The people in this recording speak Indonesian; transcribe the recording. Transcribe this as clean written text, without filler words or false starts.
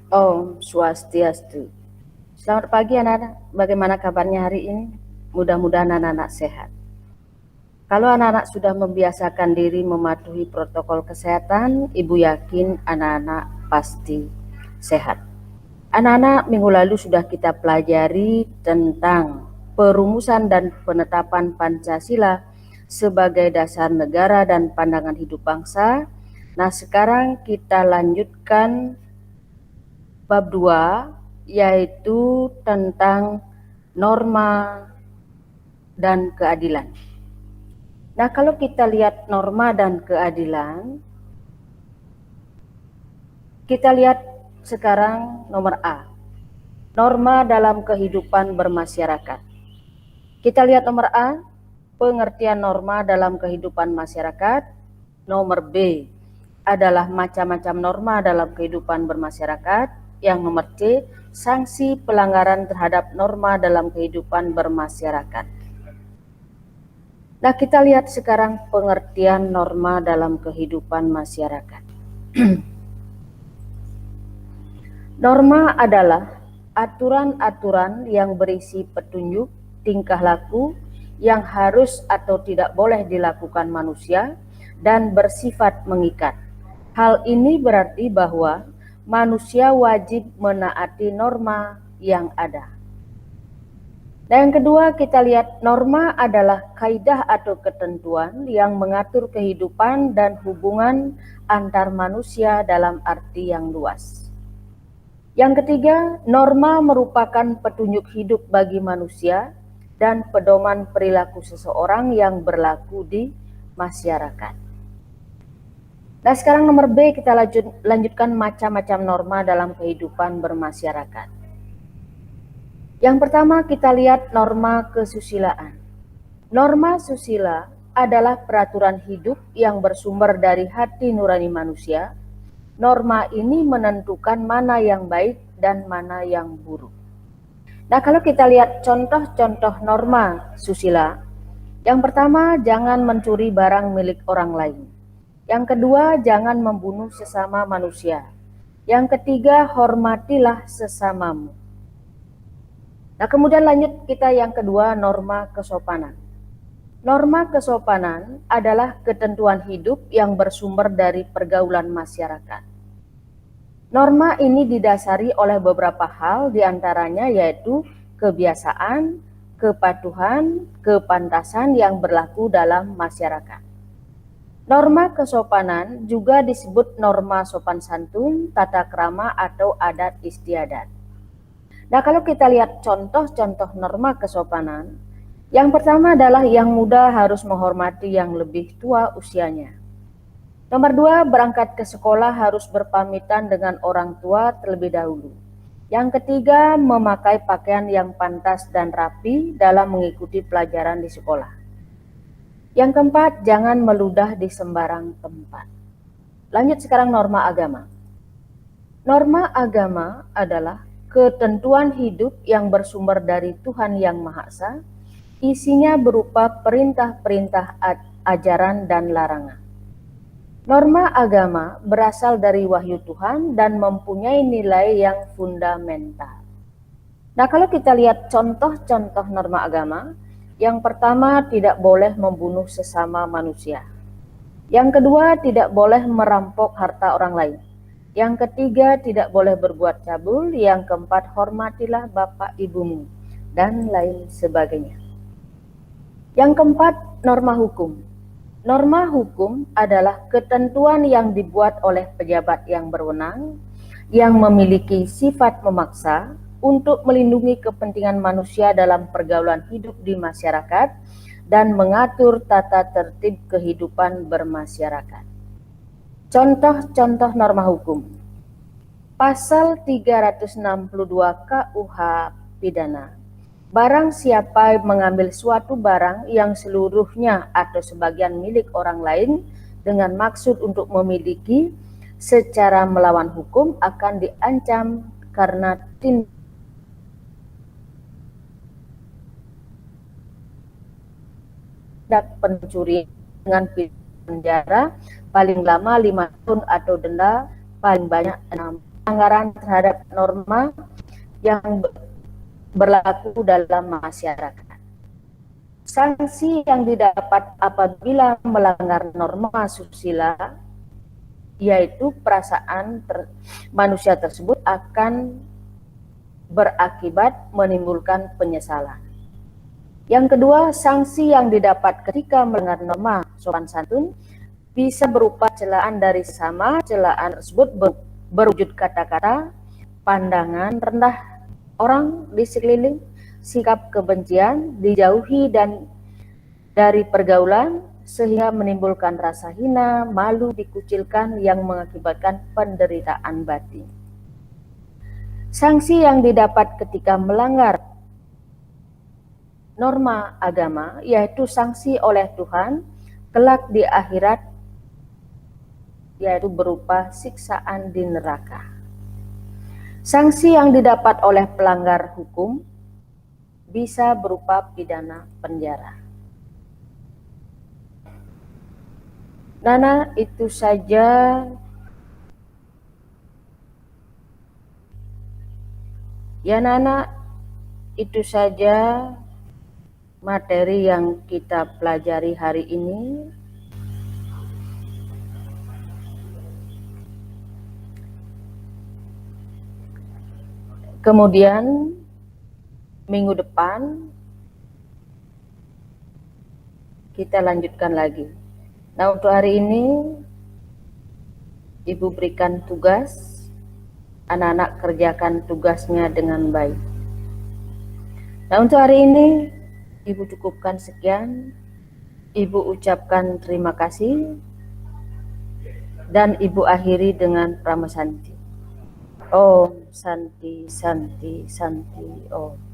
Om Swastiastu. Selamat pagi anak-anak. Bagaimana kabarnya hari ini? Mudah-mudahan anak-anak sehat. Kalau anak-anak sudah membiasakan diri mematuhi protokol kesehatan, Ibu yakin anak-anak pasti sehat. Anak-anak, minggu lalu sudah kita pelajari tentang perumusan dan penetapan Pancasila sebagai dasar negara dan pandangan hidup bangsa. Nah, sekarang kita lanjutkan bab 2, yaitu tentang norma dan keadilan. Nah, kalau kita lihat norma dan keadilan, kita lihat sekarang nomor A, norma dalam kehidupan bermasyarakat. Kita lihat nomor A, pengertian norma dalam kehidupan masyarakat. Nomor B adalah macam-macam norma dalam kehidupan bermasyarakat. Yang nomor C, sanksi pelanggaran terhadap norma dalam kehidupan bermasyarakat. Nah, kita lihat sekarang pengertian norma dalam kehidupan masyarakat. Norma adalah aturan-aturan yang berisi petunjuk tingkah laku yang harus atau tidak boleh dilakukan manusia dan bersifat mengikat. Hal ini berarti bahwa manusia wajib menaati norma yang ada. Dan yang kedua, kita lihat norma adalah kaidah atau ketentuan yang mengatur kehidupan dan hubungan antar manusia dalam arti yang luas. Yang ketiga, norma merupakan petunjuk hidup bagi manusia dan pedoman perilaku seseorang yang berlaku di masyarakat. Nah, sekarang nomor B, kita lanjutkan macam-macam norma dalam kehidupan bermasyarakat. Yang pertama, kita lihat norma kesusilaan. Norma susila adalah peraturan hidup yang bersumber dari hati nurani manusia. Norma ini menentukan mana yang baik dan mana yang buruk. Nah, kalau kita lihat contoh-contoh norma susila, yang pertama, jangan mencuri barang milik orang lain. Yang kedua, jangan membunuh sesama manusia. Yang ketiga, hormatilah sesamamu. Nah, kemudian lanjut kita yang kedua, norma kesopanan. Norma kesopanan adalah ketentuan hidup yang bersumber dari pergaulan masyarakat. Norma ini didasari oleh beberapa hal, diantaranya yaitu kebiasaan, kepatuhan, kepantasan yang berlaku dalam masyarakat. Norma kesopanan juga disebut norma sopan santun, tata krama, atau adat istiadat. Nah, kalau kita lihat contoh-contoh norma kesopanan, yang pertama adalah yang muda harus menghormati yang lebih tua usianya. Nomor 2, berangkat ke sekolah harus berpamitan dengan orang tua terlebih dahulu. Yang ketiga, memakai pakaian yang pantas dan rapi dalam mengikuti pelajaran di sekolah. Yang keempat, jangan meludah di sembarang tempat. Lanjut sekarang norma agama. Norma agama adalah ketentuan hidup yang bersumber dari Tuhan Yang Maha Esa, isinya berupa perintah-perintah ajaran dan larangan. Norma agama berasal dari wahyu Tuhan dan mempunyai nilai yang fundamental. Nah, kalau kita lihat contoh-contoh norma agama, yang pertama, tidak boleh membunuh sesama manusia. Yang kedua, tidak boleh merampok harta orang lain. Yang ketiga, tidak boleh berbuat cabul. Yang keempat, hormatilah bapak ibumu, dan lain sebagainya. Yang keempat, norma hukum. Norma hukum adalah ketentuan yang dibuat oleh pejabat yang berwenang, yang memiliki sifat memaksa untuk melindungi kepentingan manusia dalam pergaulan hidup di masyarakat dan mengatur tata tertib kehidupan bermasyarakat. Contoh-contoh norma hukum. Pasal 362 KUH Pidana. Barang siapa mengambil suatu barang yang seluruhnya atau sebagian milik orang lain dengan maksud untuk memiliki secara melawan hukum akan diancam karena tindak pencurian dengan penjara paling lama 5 tahun atau denda paling banyak 6 pelanggaran terhadap norma yang berlaku dalam masyarakat. Sanksi yang didapat apabila melanggar norma susila, yaitu perasaan manusia tersebut akan berakibat menimbulkan penyesalan. Yang kedua, sanksi yang didapat ketika melanggar norma sopan santun bisa berupa celaan dari sesama. Celaan tersebut berwujud kata-kata, pandangan rendah orang di sekeliling, sikap kebencian, dijauhi dan dari pergaulan, sehingga menimbulkan rasa hina, malu, dikucilkan yang mengakibatkan penderitaan batin. Sanksi yang didapat ketika melanggar norma agama, yaitu sanksi oleh Tuhan kelak di akhirat, yaitu berupa siksaan di neraka. Sanksi yang didapat oleh pelanggar hukum bisa berupa pidana penjara. Nana, itu saja ya Nana, itu saja materi yang kita pelajari hari ini. Kemudian minggu depan kita lanjutkan lagi. Nah, untuk hari ini Ibu berikan tugas, anak-anak kerjakan tugasnya dengan baik. Nah, untuk hari ini Ibu cukupkan sekian. Ibu ucapkan terima kasih dan Ibu akhiri dengan Pramasanti. Om Santi Santi Santi Om.